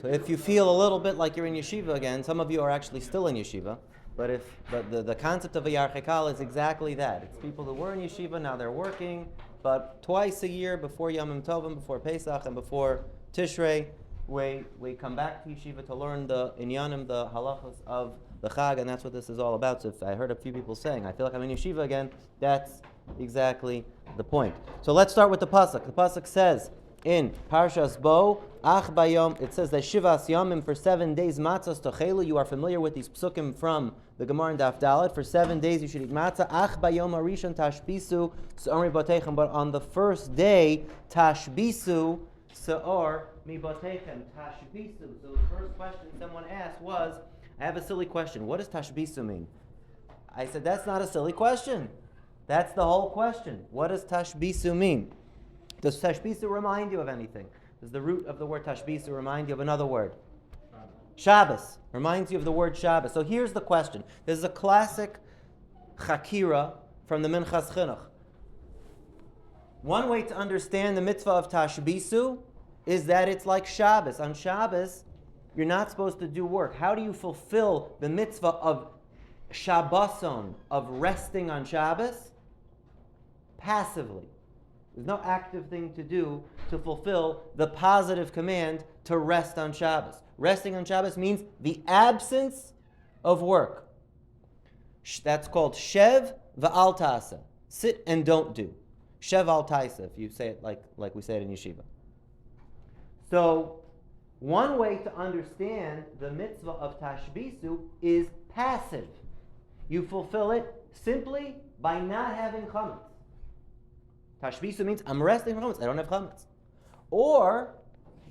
So if you feel a little bit like you're in yeshiva again, some of you are actually still in yeshiva, but the concept of a Yarchei Kallah is exactly that. It's people who were in yeshiva, now they're working, but twice a year before Yom Tovim, before Pesach, and before Tishrei, we come back to yeshiva to learn the inyanim, the halachas of the Chag, and that's what this is all about. So if I heard a few people saying, I feel like I'm in yeshiva again, that's exactly the point. So let's start with the Pasuk. The Pasuk says in Parshas Bo, Ach Bayom, it says that Shivas Yomim, for 7 days, Matzos Tochelu. You are familiar with these psukim from the Gemara in Daf Dalet. For 7 days you should eat matzah. Ach Bayom Arishon Tashbisu, Se'or Mibotechem. But on the first day, Tashbisu, Se'or Mibotechem. Tashbisu. So the first question someone asked was, I have a silly question. What does Tashbisu mean? I said, that's not a silly question. That's the whole question. What does Tashbisu mean? Does Tashbisu remind you of anything? Does the root of the word Tashbisu remind you of another word? Shabbos. Reminds you of the word Shabbos. So here's the question. This is a classic chakira from the Minchas Chinuch. One way to understand the mitzvah of Tashbisu is that it's like Shabbos. On Shabbos, you're not supposed to do work. How do you fulfill the mitzvah of Shabboson, of resting on Shabbos? Passively. There's no active thing to do to fulfill the positive command to rest on Shabbos. Resting on Shabbos means the absence of work. That's called shev va'al ta'aseh. Sit and don't do. Shev al ta'aseh, if you say it like we say it in yeshiva. So, one way to understand the mitzvah of Tashbisu is passive. You fulfill it simply by not having chametz. Tashbisu means I'm resting from chametz. I don't have chametz. Or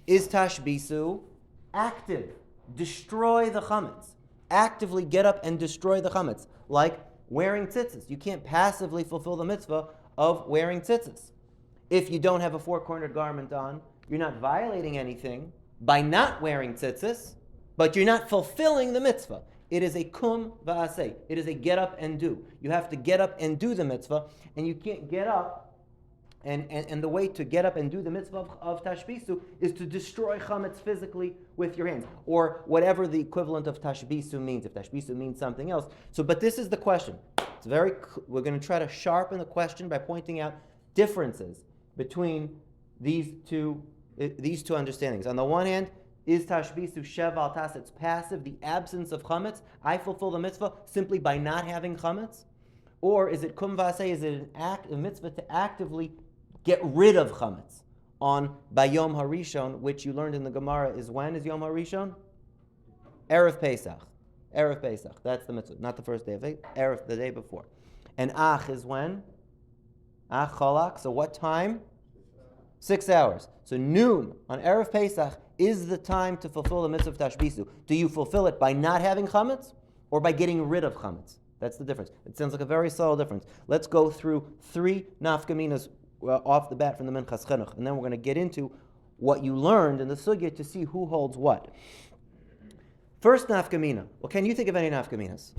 is Tashbisu active? Destroy the chametz. Actively get up and destroy the chametz. Like wearing tzitzis. You can't passively fulfill the mitzvah of wearing tzitzis. If you don't have a four-cornered garment on, you're not violating anything by not wearing tzitzis, but you're not fulfilling the mitzvah. It is a kum va'aseh. It is a get up and do. You have to get up and do the mitzvah, and you can't get up. And the way to get up and do the mitzvah of Tashbisu is to destroy chametz physically with your hands, or whatever the equivalent of Tashbisu means, if Tashbisu means something else. But this is the question. We're going to try to sharpen the question by pointing out differences between these two understandings. On the one hand, is Tashbisu shev al tas? It's passive, the absence of chametz. I fulfill the mitzvah simply by not having chametz. Or is it kum v'aseh? Is it a mitzvah to actively get rid of chametz on Bayom Harishon, which you learned in the Gemara is when is Yom Harishon? Erev Pesach. Erev Pesach. That's the mitzvah, not the first day of it. Erev, the day before. And Ach is when? Ach Cholak. So what time? 6 hours. So noon on Erev Pesach is the time to fulfill the mitzvah of Tashbisu. Do you fulfill it by not having chametz or by getting rid of chametz? That's the difference. It sounds like a very subtle difference. Let's go through 3 nafkaminas off the bat from the Minchas Chinuch, and then we're going to get into what you learned in the sugya to see who holds what. First nafkamina. Well, can you think of any nafkaminas?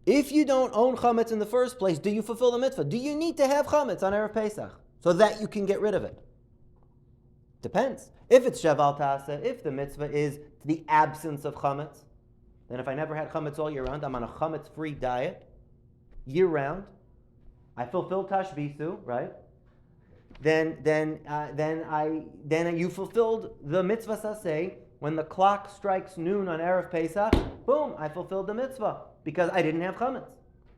If you don't own chametz in the first place, do you fulfill the mitzvah? Do you need to have chametz on Erev Pesach so that you can get rid of it? Depends. If it's shev al ta'aseh, if the mitzvah is the absence of chametz, then if I never had chametz all year round, I'm on a chametz-free diet year round. I fulfill Tashbisu, right? Then you fulfilled the mitzvah saseh. When the clock strikes noon on Erev Pesach, boom, I fulfilled the mitzvah because I didn't have chametz.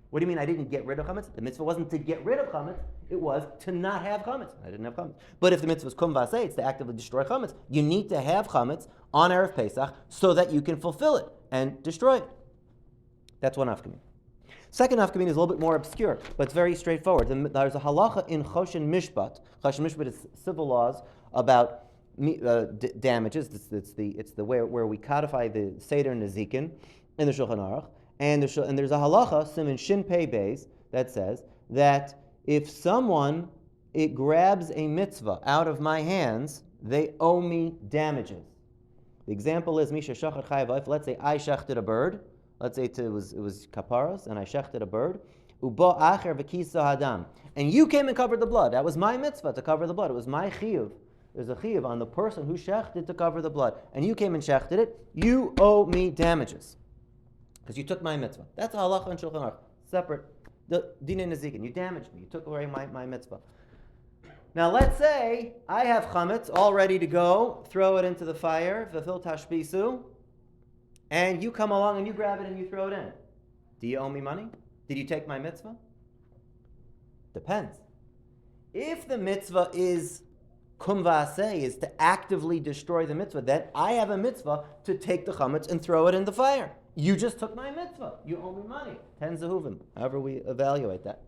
What do you mean I didn't get rid of chametz? The mitzvah wasn't to get rid of chametz, it was to not have chametz. I didn't have chametz. But if the mitzvah is kum v'aseh, it's to actively destroy chametz, you need to have chametz on Erev Pesach so that you can fulfill it and destroy it. That's one nafkamin. Second nafkamin is a little bit more obscure, but it's very straightforward. There's a halacha in Choshen Mishpat. Choshen Mishpat is civil laws about damages. It's the way where we codify the Seder Nezikin in the Shulchan Aruch. And there's a halacha, Siman Shin Pei Beis, that says that if someone grabs a mitzvah out of my hands, they owe me damages. The example is Misha Shachat Chayav. Let's say I shechted a bird. Let's say it was kaparos, and I shechted a bird. Uba acher v'kisa hadam. And you came and covered the blood. That was my mitzvah to cover the blood. It was my chiyuv there's a chiyuv on the person who shechted to cover the blood, and you came and shechted it, you owe me damages. Because you took my mitzvah. That's halacha and shulchan aruch. Separate. The dinei nezikin. You damaged me. You took away my mitzvah. Now let's say I have chametz all ready to go, throw it into the fire, fulfill tashbisu, and you come along and you grab it and you throw it in. Do you owe me money? Did you take my mitzvah? Depends. If the mitzvah is kum va'aseh, is to actively destroy the mitzvah, then I have a mitzvah to take the chametz and throw it in the fire. You just took my mitzvah. You owe me money. 10 zehuvim, however we evaluate that.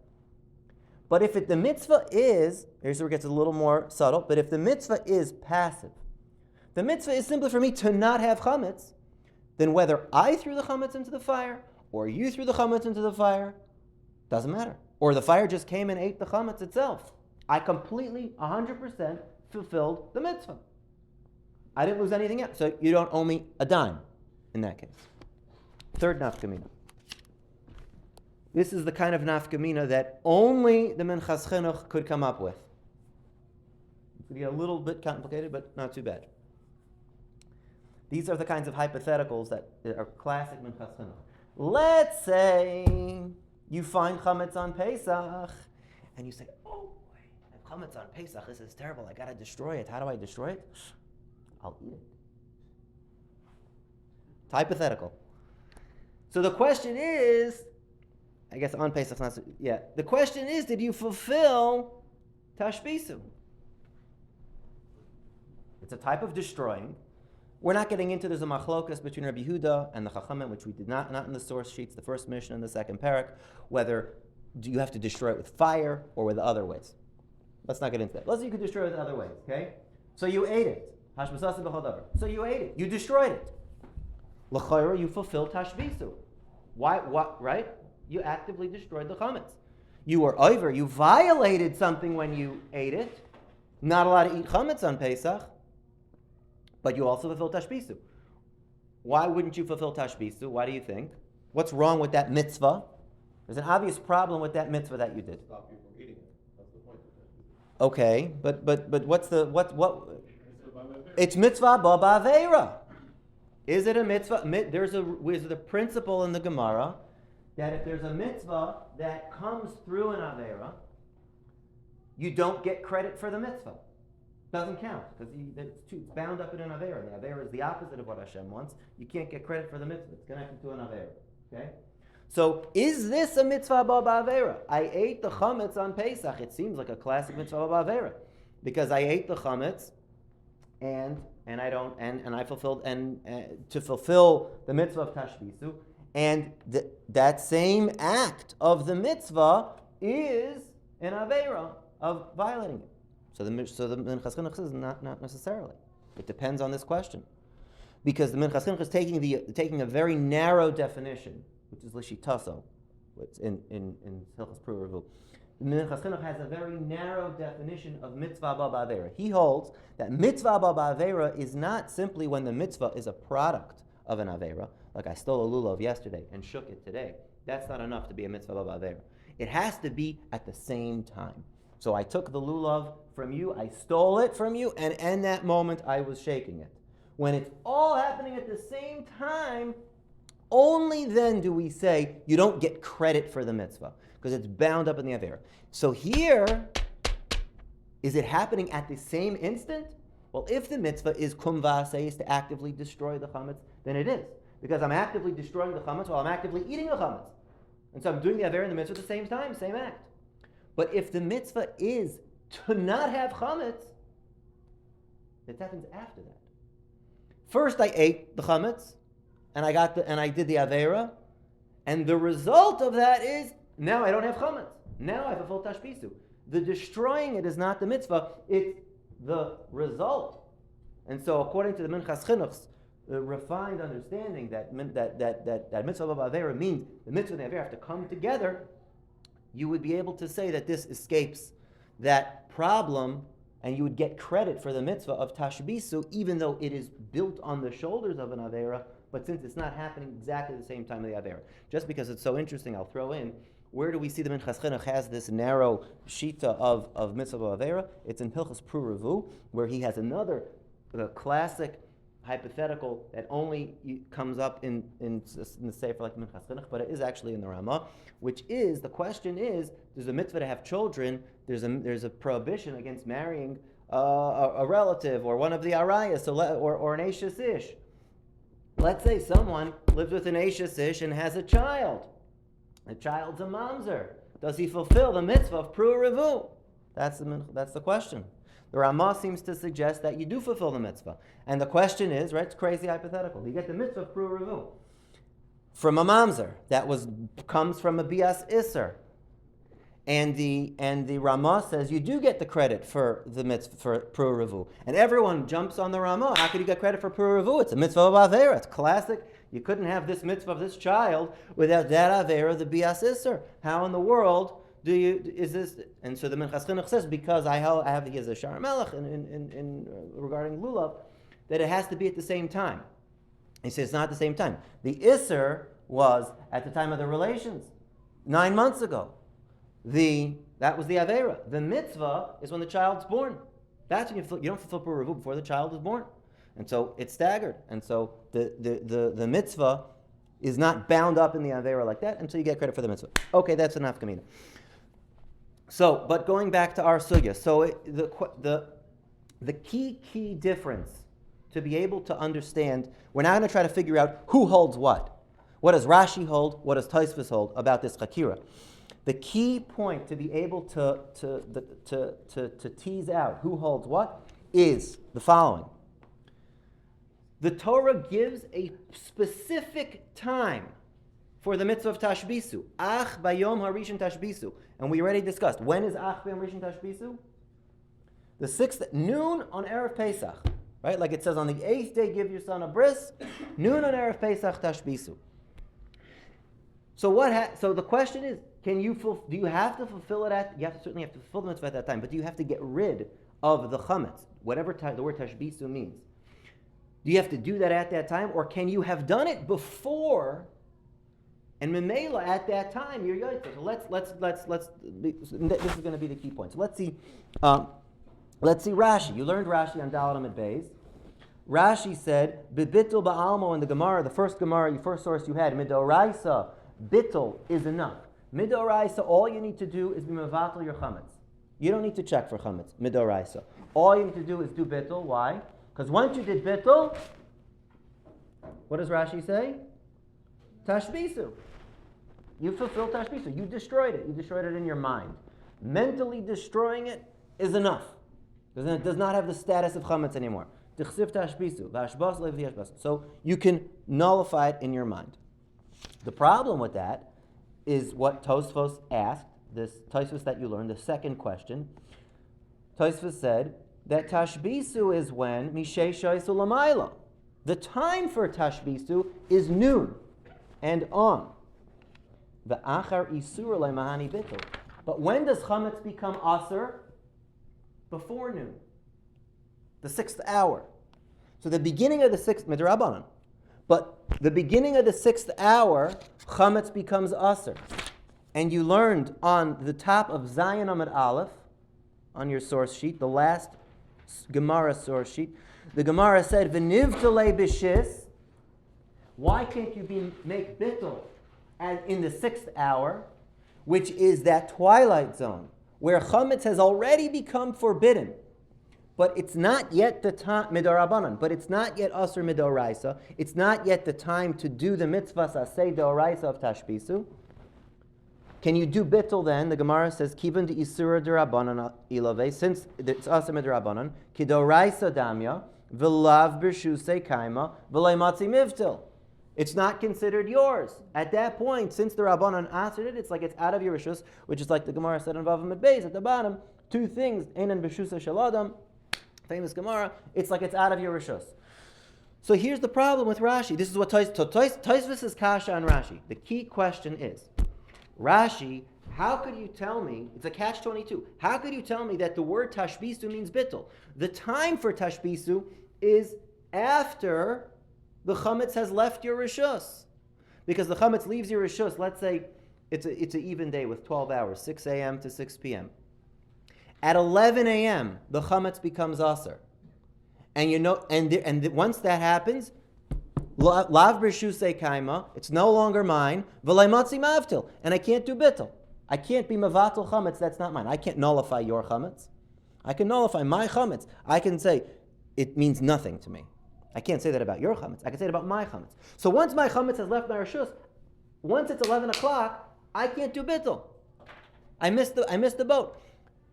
But if the mitzvah is, here's where it gets a little more subtle, but if the mitzvah is passive, the mitzvah is simply for me to not have chametz, then whether I threw the chametz into the fire or you threw the chametz into the fire, doesn't matter. Or the fire just came and ate the chametz itself. I completely, 100% fulfilled the mitzvah. I didn't lose anything else. So you don't owe me a dime in that case. Third nafkamina. This is the kind of nafkamina that only the Minchas Chinuch could come up with. It's going to get a little bit complicated, but not too bad. These are the kinds of hypotheticals that are classic Minchas Chinuch. Let's say you find chametz on Pesach, and you say, oh boy, I have chametz on Pesach, this is terrible, I got to destroy it. How do I destroy it? I'll eat it. It's hypothetical. So the question is, I guess on Pesach, not so, yeah. The question is, did you fulfill Tashbisu? It's a type of destroying. We're not getting into, there's a machlokas between Rabbi Yehuda and the Chachamim, which we did not in the source sheets, the first mission and the second parak, whether do you have to destroy it with fire or with other ways. Let's not get into that. Let's say you could destroy it with other ways, okay? So you ate it. So you ate it. You destroyed it. L'chayra, you fulfilled Tashbisu. Why? What? Right? You actively destroyed the chametz. You were over. You violated something when you ate it. Not allowed to eat chametz on Pesach, but you also fulfilled Tashbisu. Why wouldn't you fulfill Tashbisu? Why do you think? What's wrong with that mitzvah? There's an obvious problem with that mitzvah that you did. Stop you from eating it. That's the point of Tashbisu. Okay, but what's the what? It's mitzvah ba'aveira. Is it a mitzvah? There's a principle in the Gemara that if there's a mitzvah that comes through an avera, you don't get credit for the mitzvah. Doesn't count because it's bound up in an avera. The avera is the opposite of what Hashem wants. You can't get credit for the mitzvah. It's connected to an avera. Okay. So is this a mitzvah ba'avera? I ate the chametz on Pesach. It seems like a classic mitzvah ba'avera because I ate the chametz and I fulfilled to fulfill the mitzvah of Tashbisu, and that same act of the mitzvah is an avera of violating it. So the Minchas Chinuch says not necessarily. It depends on this question, because the Minchas Chinuch is taking a very narrow definition, which is lishitaso, what's in Hilchos Pru Revu. The Minchas Chinuch has a very narrow definition of mitzvah ba'avera. He holds that mitzvah ba'avera is not simply when the mitzvah is a product of an avera, like I stole a lulav yesterday and shook it today. That's not enough to be a mitzvah ba'avera. It has to be at the same time. So I took the lulav from you, I stole it from you, and in that moment I was shaking it. When it's all happening at the same time, only then do we say you don't get credit for the mitzvah, because it's bound up in the avera. So here, is it happening at the same instant? Well, if the mitzvah is kum va'aseh, is to actively destroy the chametz, then it is. Because I'm actively destroying the chametz while I'm actively eating the chametz. And so I'm doing the avera and the mitzvah at the same time, same act. But if the mitzvah is to not have chametz, it happens after that. First I ate the chametz, and I did the avera, and the result of that is now I don't have chametz. Now I have a full tashbisu. The destroying it is not the mitzvah; it's the result. And so, according to the Minchas Chinuch's refined understanding, that mitzvah ba'avera means the mitzvah and the avera have to come together. You would be able to say that this escapes that problem, and you would get credit for the mitzvah of tashbisu, even though it is built on the shoulders of an avera. But since it's not happening exactly the same time of the avera, just because it's so interesting, I'll throw in Where do we see the Minchas Chinuch has this narrow shita of mitzvah avera? It's in Hilchas Pru, where he has another classic hypothetical that only comes up in the Sefer like Minchas Chinuch, but it is actually in the Ramah, which is, the question is, there's a mitzvah to have children, there's a prohibition against marrying a relative or one of the arayas, or an Eishes Ish. Let's say someone lives with an Eishes Ish and has a child. The child's a mamzer. Does he fulfill the mitzvah of Pru Revu? That's the question. The Ramah seems to suggest that you do fulfill the mitzvah. And the question is, right, it's crazy hypothetical. You get the mitzvah of Pru Revu from a mamzer that comes from a bias iser. And the Ramah says you do get the credit for the mitzvah for Pru Revu. And everyone jumps on the Ramah. How could you get credit for Pru Revu? It's a mitzvah of Avera. It's classic. You couldn't have this mitzvah of this child without that Avera, the bias iser. How in the world is this? And so the Minchas Chinuch says, because I have he has a Shar Melech in regarding Lulav, that it has to be at the same time. He says it's not at the same time. The iser was at the time of the relations, 9 months ago. That was the Avera. The mitzvah is when the child's born. That's when you don't fulfill Pru Revu before the child is born. And so it's staggered. And so the mitzvah is not bound up in the Avera like that until you get credit for the mitzvah. Okay, that's enough kamina. So, but going back to our sugya, so the key difference to be able to understand, we're now going to try to figure out who holds what. What does Rashi hold? What does Tosfos hold about this chakira? The key point to be able to tease out who holds what is the following. The Torah gives a specific time for the mitzvah of Tashbisu. Ach bayom harishon Tashbisu. And we already discussed. When is Ach bayom harishon Tashbisu? The 6th, noon on Erev Pesach. Right? Like it says on the 8th day, give your son a bris. Noon on Erev Pesach Tashbisu. So so the question is, do you have to fulfill it certainly have to fulfill the mitzvah at that time, but do you have to get rid of the chametz, whatever the word Tashbisu means? Do you have to do that at that time, or can you have done it before? And memela at that time, you're yotzei. So let's. This is going to be the key point. So let's see Rashi. You learned Rashi on Daled Amud Beis. Rashi said, "Bibittul ba'almo" in the Gemara, the first Gemara, your first source you had, midoraisa, bittul is enough. Midoraisa, all you need to do is be mevatel your chametz. You don't need to check for chametz. Midoraisa, all you need to do is do bittul. Why? Because once you did bittul, what does Rashi say? Tashbisu. You fulfilled Tashbisu. You destroyed it. You destroyed it in your mind. Mentally destroying it is enough. It does not have the status of chametz anymore. So you can nullify it in your mind. The problem with that is what Tosfos asked, this Tosfos that you learned, the second question. Tosfos said that Tashbisu is when Mishei Shaisu Lamaila. The time for Tashbisu is noon and on. The Achar Isur Mahani Bittul. But when does chametz become aser? Before noon. The 6th hour. So the beginning of the 6th, midrabanan. But the beginning of the 6th hour, chametz becomes aser. And you learned on the top of Zayin Amud Aleph, on your source sheet, the last Gemara source sheet, the Gemara said, "V'nivtalei b'shis." Why can't you make bittul as in the 6th hour, which is that twilight zone where chametz has already become forbidden, but it's not yet the time midorabanan, but it's not yet aser midoraisa. It's not yet the time to do the mitzvahs asay doraisa of tashbisu. Can you do bittul then? The Gemara says, "Kivan de isura derabanan ilave," since it's aser midorabanan, kidoraisa damya v'lav b'shusei kaima v'lei matzi mivtil. It's not considered yours. At that point, since the Rabbanan answered it, it's like it's out of your rishus, which is like the Gemara said in Vav Amud Beis at the bottom, 2 things, Einan b'shusa shel adam, famous Gemara, it's like it's out of your rishus. So here's the problem with Rashi. This is what Tosfos is kasha on Rashi. The key question is, Rashi, how could you tell me, it's a catch-22, how could you tell me that the word Tashbisu means bittul? The time for Tashbisu is after the chametz has left your rishus. Because the chametz leaves your rishus, let's say it's an even day with 12 hours, 6 a.m. to 6 p.m. At 11 a.m., the chametz becomes aser. And once that happens, lav b'rshusei kaima, it's no longer mine, v'lai matzi mavtil, and I can't do bittul. I can't be mavatal chametz, that's not mine. I can't nullify your chametz. I can nullify my chametz. I can say, it means nothing to me. I can't say that about your chametz. I can say it about my chametz. So once my chametz has left my reshus, once it's 11 o'clock, I can't do bittul. I missed the boat.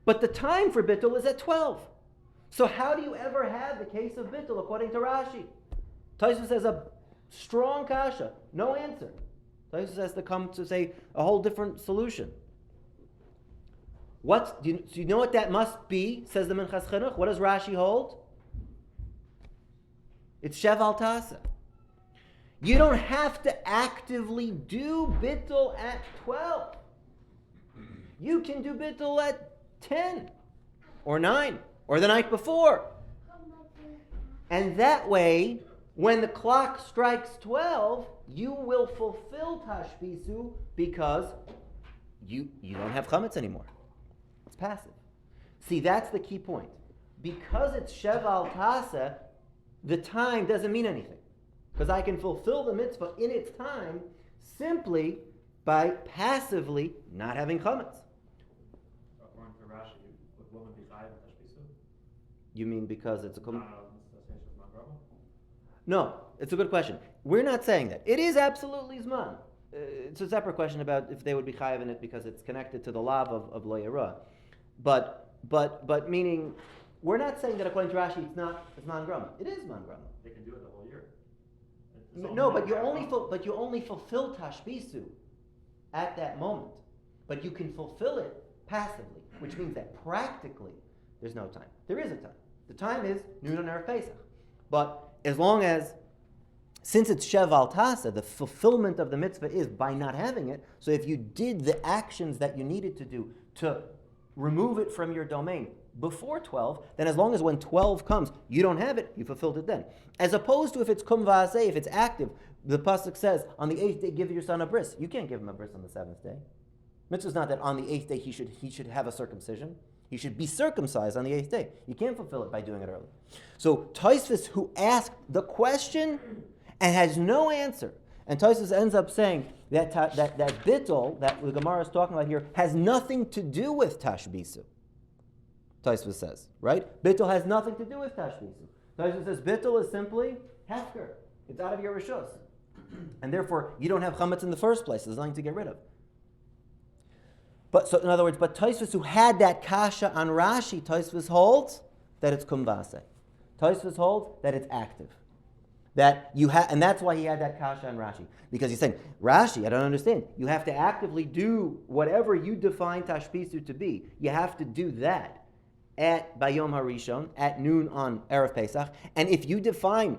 But the time for bittul is at 12. So how do you ever have the case of bittul according to Rashi? Tashbisu says a strong kasha, no answer. Tashbisu has to come to say a whole different solution. Do you know what that must be? Says the Minchas Chinuch. What does Rashi hold? It's sheval tasa. You don't have to actively do bittul at 12. You can do bittul at 10 or 9 or the night before. And that way, when the clock strikes 12, you will fulfill Tashbisu because you don't have chametz anymore. It's passive. See, that's the key point. Because it's sheval tasa, the time doesn't mean anything. Because I can fulfill the mitzvah in its time simply by passively not having chametz. According to Rashi, would woman be chayav Tashbisu? You mean because it's a... No, No, it's a good question. We're not saying that. It is absolutely zman. It's a separate question about if they would be chayav in it because it's connected to the lav of lo yara. But meaning, we're not saying that according to Rashi it's man grama. It is man grama. they can do it the whole year. No, but you only fulfill Tashbisu at that moment. But you can fulfill it passively, which means that practically there's no time. There is a time. The time is noon on Erev Pesach. But as long as, since it's sheval tasa, the fulfillment of the mitzvah is by not having it. So if you did the actions that you needed to do to remove it from your domain before 12, then as long as when 12 comes, you don't have it, you fulfilled it then. As opposed to if it's kum va'aseh, if it's active, the pasuk says, on the 8th day, give your son a bris. You can't give him a bris on the 7th day. Mitzvah is not that on the 8th day he should have a circumcision. He should be circumcised on the 8th day. You can't fulfill it by doing it early. So Tosfos, who asked the question and has no answer, and Tosfos ends up saying that bittul that the Gemara is talking about here has nothing to do with Tashbisu. Tosfos says, right? Bittul has nothing to do with Tashbisu. Tosfos says bittul is simply hefker. It's out of your reshus. And therefore, you don't have chametz in the first place. There's nothing to get rid of. But in other words, Tosfos, who had that kasha on Rashi, Tosfos holds that it's kum va'aseh. Tosfos holds that it's active. And that's why he had that kasha on Rashi. Because he's saying, Rashi, I don't understand. You have to actively do whatever you define Tashbisu to be. You have to do that at Bayom HaRishon, at noon on Erev Pesach. And if you define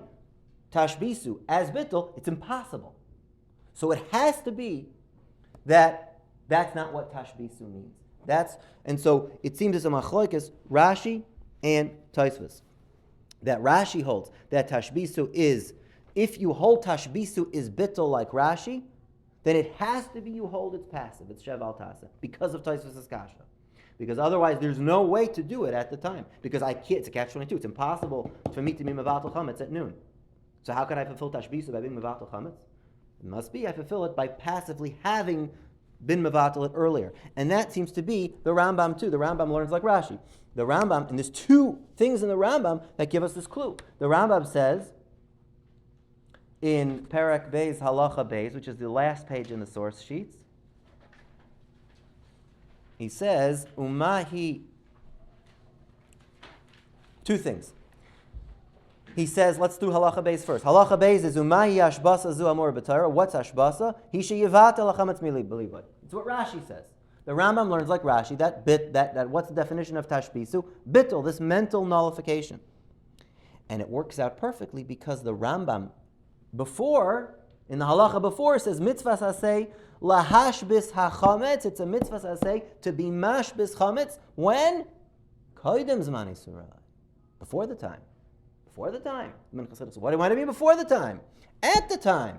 Tashbisu as bittul, it's impossible. So it has to be that's not what Tashbisu means. And so it seems as a machlokas, Rashi and Tosfos. That Rashi holds that Tashbisu is, if you hold Tashbisu is bittul like Rashi, then it has to be you hold it's passive, it's sheval tasa, because of Tosfos' kasha. Because otherwise there's no way to do it at the time. Because it's a catch-22. It's impossible for me to be mevatel chametz at noon. So how could I fulfill Tashbisu by being mevatel chametz? It must be I fulfill it by passively having been mevatel it earlier. And that seems to be the Rambam too. The Rambam learns like Rashi. The Rambam, and there's two things in the Rambam that give us this clue. The Rambam says in Perek Beis Halacha Beis, which is the last page in the source sheets, he says, Umahi, two things. He says, let's do Halacha Beis first. Halacha Beis is Umahi Ashbasa Zu Amor B'Torah. What's Ashbasa? He she'yivatelachametz milibad. It's what Rashi says. The Rambam learns like Rashi that what's the definition of Tashbisu? Bittul, this mental nullification. And it works out perfectly because the Rambam in the Halacha before, says mitzvah saseh lahashbis hachametz. It's a mitzvah saseh to be mashbis chametz when? Koydem zman Yisura. Before the time. Before the time. Why do I mean before the time? At the time.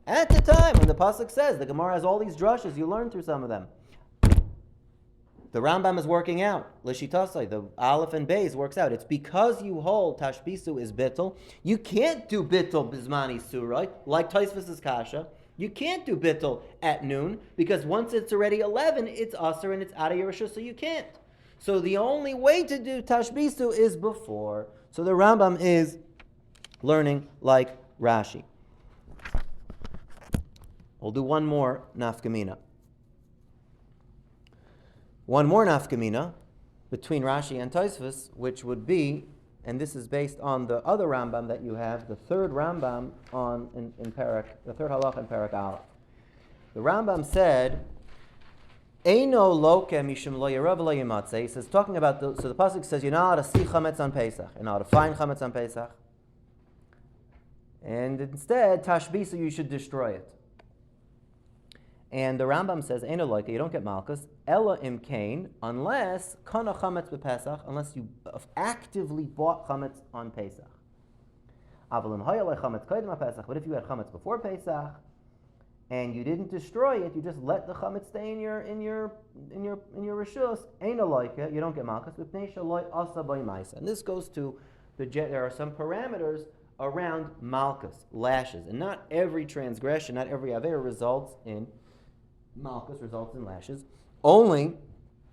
At the time when the pasuk says, the Gemara has all these drushes, you learn through some of them. The Rambam is working out. L'shitasai, the Aleph and Beis works out. It's because you hold Tashbisu is bittul. You can't do bittul bismani surah, like Tosfos' kasha. You can't do bittul at noon, because once it's already 11, it's asr and it's out of your rishus, so you can't. So the only way to do Tashbisu is before. So the Rambam is learning like Rashi. We'll do one more nafkamina. One more nafkamina between Rashi and Tosfos, which would be, and this is based on the other Rambam that you have, the third Rambam in Parak, the third halach in Parak Aleph. The Rambam said, Eino loke mishum lo yerav lo yimatzeh. He says, talking about so the pasuk says, you're not allowed to see chametz on Pesach, you're not allowed to find chametz on Pesach, and instead tashbisu, you should destroy it. And the Rambam says, Eino loke, you don't get malchus, ella imkain, unless kana chametz b'Pesach, unless you actively bought chametz on Pesach. Avalim hayalei chametz koydem Pesach, but if you had chametz before Pesach and you didn't destroy it, you just let the chametz stay in your rishus, eino loke, you don't get malchus. B'pnei shaloi asa b'maisa. And this goes to there are some parameters around malchus, lashes, and not every transgression, not every aver results in malchus, results in lashes, only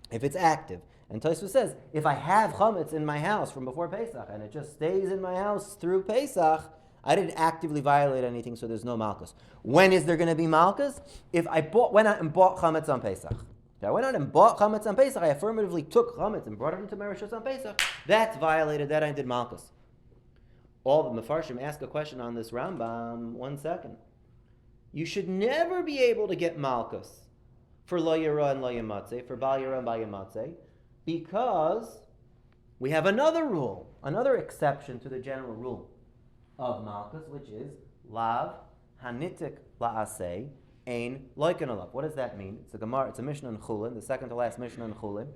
if it's active. And Tosfos says, if I have chametz in my house from before Pesach and it just stays in my house through Pesach, I didn't actively violate anything, so there's no malchus. When is there going to be malchus? If I went out and bought chametz on Pesach. If I went out and bought chametz on Pesach, I affirmatively took chametz and brought it into my rishus on Pesach, that's violated, that I did malchus. All the Mefarshim ask a question on this Rambam. 1 second. You should never be able to get malchus for lo yira and lo yamatzeh, for bal yira and bal yamatzeh, because we have another rule, another exception to the general rule of malchus, which is lav hanitik la'aseh ein loiken alav. What does that mean? It's a Gemara, it's a Mishnah in Chulin, the second to last Mishnah in Chulin,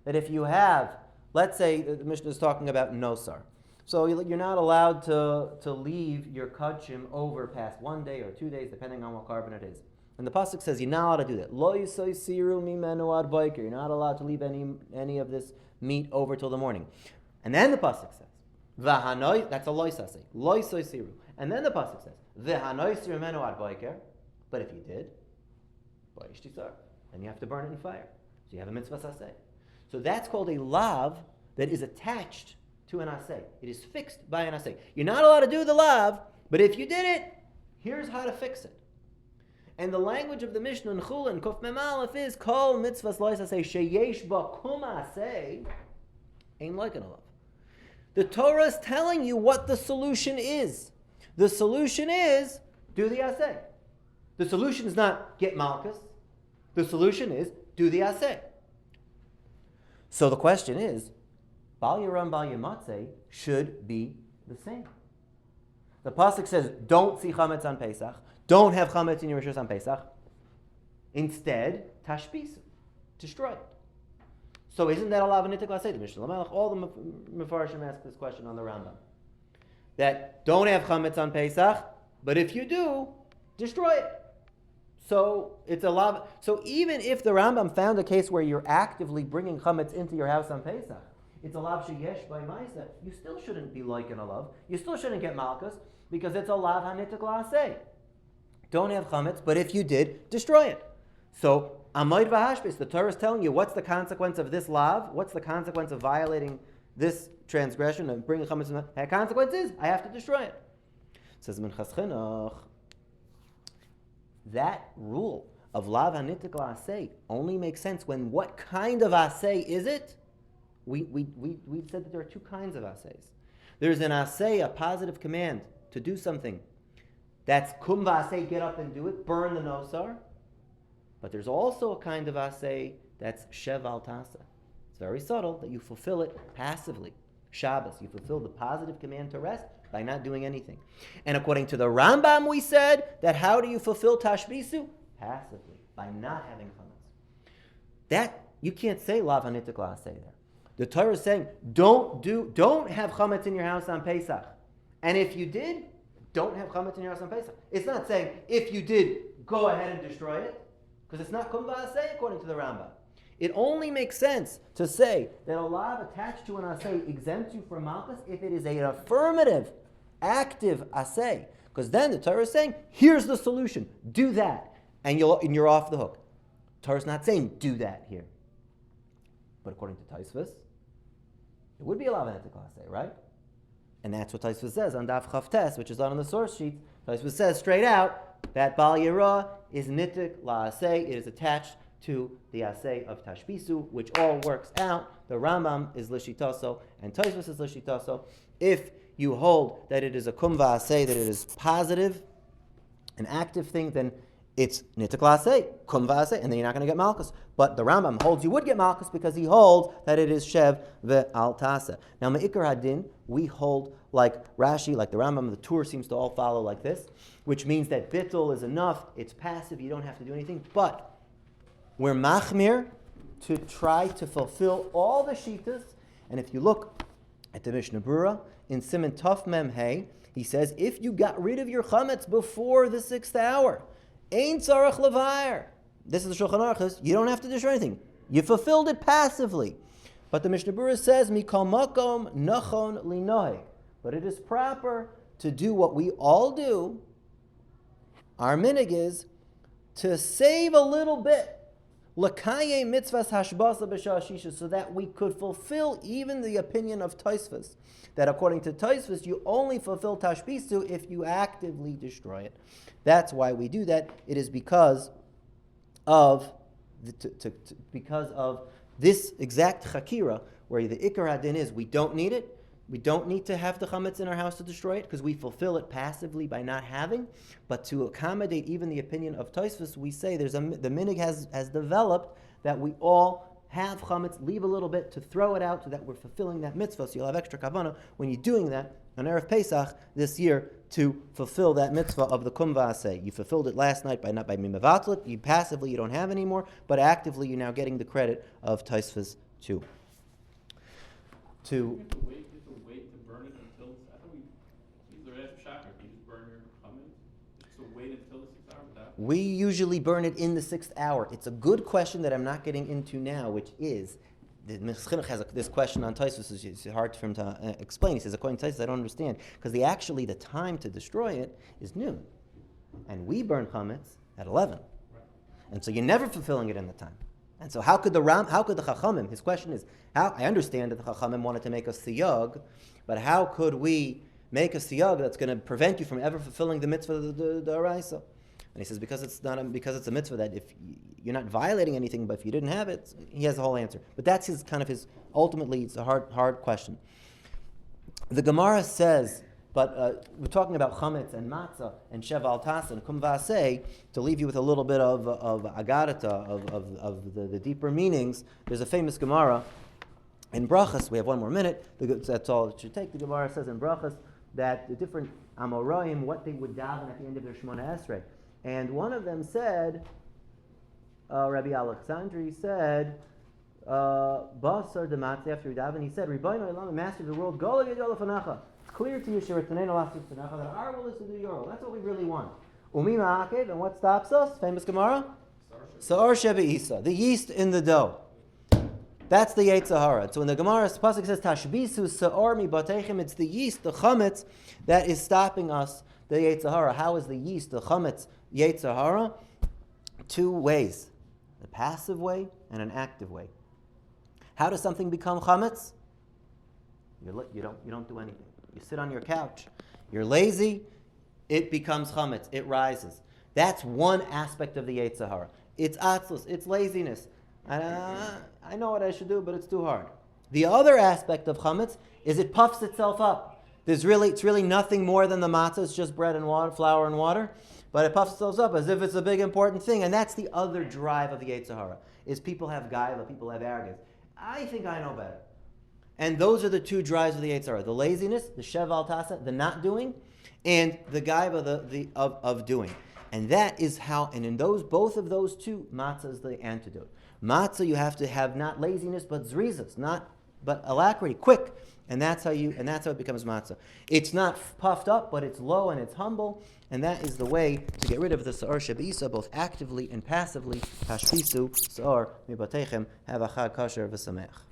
that if you have, let's say the Mishnah is talking about nosar. So you're not allowed to leave your kachim over past 1 day or 2 days, depending on what carbon it is. And the pasuk says you're not allowed to do that. Lo yisoisiru mimenu ad boker. You're not allowed to leave any of this meat over till the morning. And then the pasuk says, v'hanoi. That's a loisase. Lo yisoisiru. And then the pasuk says, v'hanoisiru mimenu ad boker. But if you did, then you have to burn it in fire. So you have a mitzvah saseh. So that's called a lav that is attached to an aseh. It is fixed by an aseh. You're not allowed to do the lav, but if you did it, here's how to fix it. And the language of the Mishnah in Chulin, Kuf Mem Aleph, is kol mitzvahs lois aseh sheyesh ba kum aseh ein loiken alav. The Torah is telling you what the solution is. The solution is do the aseh. The solution is not get malchus. The solution is do the aseh. So the question is, Bal Yeram Bal Yematzeh should be the same. The pasuk says, don't see chametz on Pesach. Don't have chametz in your rishus on Pesach. Instead, tashbisu, destroy it. So isn't that a lav nitik l'aseh? Mishnah Lamelech, all the Mefarshim ask this question on the Rambam. That don't have chametz on Pesach, but if you do, destroy it. So it's a lav. So even if the Rambam found a case where you're actively bringing chametz into your house on Pesach, it's a lav sheyesh by ma'isa, you still shouldn't be like in a lav. You still shouldn't get malchus, because it's a lav hanitik la'aseh. Don't have chametz, but if you did, destroy it. So, amoid v'hashbis, the Torah is telling you what's the consequence of this lav, what's the consequence of violating this transgression and bringing chametz in. The consequence is, I have to destroy it. Says Minchas Chinuch, that rule of lav hanitik la'aseh only makes sense when what kind of aseh is it? We said that there are two kinds of assays. There's an asay, a positive command to do something. That's kum v'asay, get up and do it, burn the nosar. But there's also a kind of asay that's shev al tasa. It's very subtle that you fulfill it passively. Shabbos, you fulfill the positive command to rest by not doing anything. And according to the Rambam, we said that how do you fulfill tashbisu? Passively, by not having chametz. That, you can't say lav hanitik la'aseh there. The Torah is saying, don't have chametz in your house on Pesach. And if you did, don't have chametz in your house on Pesach. It's not saying if you did, go ahead and destroy it, because it's not kum v'aseh according to the Rambam. It only makes sense to say that a lav attached to an aseh exempts you from malchus if it is an affirmative, active aseh. Because then the Torah is saying, here's the solution, do that, and you're off the hook. The Torah is not saying do that here. But according to Tashbisu, it would be a lav netik aseh, right? And that's what Tashbisu says on Daf Chavtes, which is on the source sheet. Tashbisu says straight out that Bal Yirah is nitik la'aseh. It is attached to the aseh of Tashbisu, which all works out. The Rambam is lishitaso, and Tashbisu is lishitaso. If you hold that it is a kum v'aseh, that it is positive, an active thing, then it's nitik la'aseh, kum v'aseh, and then you're not going to get malchus. But the Rambam holds you would get malchus because he holds that it is shev ve'al tasa. Now, me'ikar hadin, we hold like Rashi, like the Rambam, the Tur seems to all follow like this, which means that bittul is enough, it's passive, you don't have to do anything, but we're machmir to try to fulfill all the shitas. And if you look at the Mishnah Berurah in Siman Tov Mem Hey, he says, if you got rid of your chametz before the 6th hour, ein tzarech levayer. This is the Shulchan Aruch. You don't have to destroy anything. You fulfilled it passively. But the Mishnah Berurah says, mikol makom nachon linoheg. But it is proper to do what we all do. Our minig is to save a little bit. L'kaye mitzvahs hashbasa b'shah shisha, so that we could fulfill even the opinion of Tashbisu, that according to Tashbisu, you only fulfill Tashbisu if you actively destroy it. That's why we do that. It is because of this exact chakira, where the ikar hadin is we don't need it. We don't need to have the chametz in our house to destroy it because we fulfill it passively by not having. But to accommodate even the opinion of Tashbisu, we say the minig has developed that we all have chametz, leave a little bit to throw it out so that we're fulfilling that mitzvah. So you'll have extra kavanah when you're doing that on Erev Pesach this year to fulfill that mitzvah of the kum v'aseh. You fulfilled it last night by mimevatlet. You passively you don't have anymore, but actively you're now getting the credit of Tashbisu too. You have to wait to burn it until. I thought we use the rest of shakar. You just burn your chametz. So wait until the 6th hour. We usually burn it in the 6th hour. It's a good question that I'm not getting into now, which is, the Chinuch has this question on Tashbisu. It's hard for him to explain. He says, according to Tashbisu, I don't understand. Because the time to destroy it is noon. And we burn chametz at 11. Right. And so you're never fulfilling it in the time. And so how could the Chachamim, his question is, I understand that the Chachamim wanted to make a siyag, but how could we make a siyag that's going to prevent you from ever fulfilling the mitzvah of the Araisa? And he says, because it's a mitzvah that if you're not violating anything, but if you didn't have it, he has the whole answer. But that's ultimately, it's a hard question. The Gemara says, but we're talking about chametz and matzah and sheval tasa and kum v'aseh to leave you with a little bit of agarata, of the deeper meanings. There's a famous Gemara in Brachas. We have one more minute. That's all it should take. The Gemara says in Brachas that the different Amoraim, what they would daven at the end of their Shemona Esrei. And one of them said, Rabbi Alexandri said, Basar Dematzi, after he davened, he said, Ribbono Olam, the Master of the world, Gola Yadol Lefanacha. It's clear to you, that our will is to do your will. That's what we really want. Umi Ma'akev, and what stops us? Famous Gemara? Sa'or Sheba Isa, the yeast in the dough. That's the Yetzer Hara. So when the Gemara Pasuk says Tashbisu Sa'or Mi Batechim, it's the yeast, the chametz, that is stopping us, the Yetzer Hara. How is the yeast, the chametz, Yetzer Hara? Two ways. A passive way and an active way. How does something become chametz? You don't do anything. You sit on your couch. You're lazy. It becomes chametz. It rises. That's one aspect of the Yetzer Hara. It's atzlus. It's laziness. I know what I should do, but it's too hard. The other aspect of chametz is it puffs itself up. It's really nothing more than the matzah. It's just bread and water, flour and water. But it puffs itself up as if it's a big important thing. And that's the other drive of the Yetzer Hara, is people have gaiva, people have arrogance. I think I know better. And those are the two drives of the Yetzer Hara: the laziness, the sheval tasa, the not doing, and the gaiva, of doing. And that is how. And in both of those two, matzah is the antidote. Matzah, you have to have not laziness but zrizas, but alacrity, quick. and that's how it becomes matzah. It's not puffed up, but it's low and it's humble, and that is the way to get rid of the sa'ar shebeisa, both actively and passively. Tashbisu sa'ar mibatechem. Have a chag kasher v'sameach.